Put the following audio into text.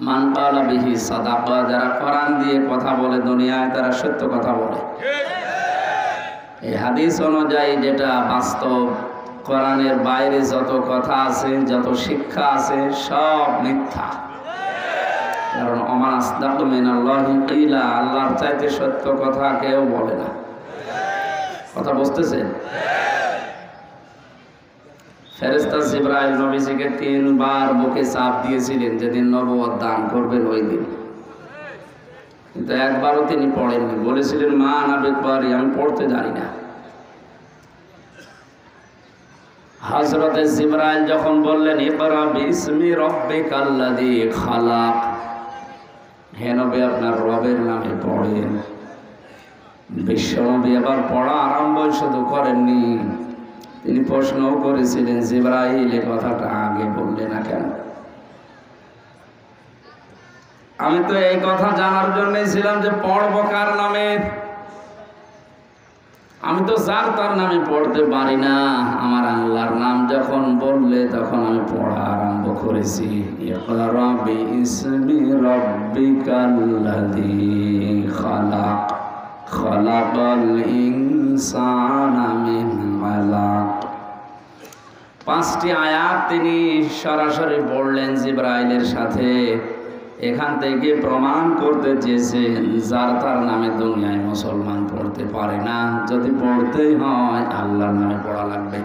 মান ক্বালা বিহি সাদাকা, যারা কোরআন দিয়ে কথা বলে দুনিয়ায় তারা সত্য কথা বলে। এই হাদিস অনুযায়ী যেটা বাস্তব, কোরআনের বাইরে যত কথা আছে, যত শিক্ষা আছে, সব মিথ্যা। কারণ ওমা আসদাকু মিনাল্লাহি কিলা, আল্লাহর চাইতে সত্য কথা কেউ বলে না। কথা বুঝতেছেন? ফেরেশতা জিবরাইল নবীজিকে 3 বার বুকে চাপ দিয়েছিলেন যেদিন নবুয়ত দান করবেন ওই দিন, কিন্তু একবারও তিনি পড়েননি। বলেছিলেন মা আনা বিকরি, আমি পড়তে জানি না। হযরতে জিবরাইল যখন বললেন ইকরা বিসমি রাব্বিকাল্লাযী খালাক, হে নবী আপনার রবের নামে পড়েন। বিশ্বনবী এবার পড়া আরম্ভ শুধু করেননি, তিনি প্রশ্নও করেছিলেন জিবরাইল এই কথাটা আগে বললে না কেন? আমি তো এই কথা জানার জন্যই ছিলাম যে পড়ব কার নামে। আমি তো যার তার নামে পড়তে পারি না, আমার আল্লাহর নাম যখন বললে তখন আমি পড়া আরম্ভ করেছি। ইকরা বিইসমি রাব্বিকাল্লাযী খালাক, খালাকাল ইনসানা মিন আলাক। 5টি আয়াত তিনি সরাসরি পড়লেন জিবরাইলের সাথে। এখান থেকে প্রমাণ করতে চেয়েছেন যার তার নামে দুনিয়ায় মুসলমান পড়তে পারে না, যদি পড়তেই হয় আল্লাহর নামে পড়া লাগবে।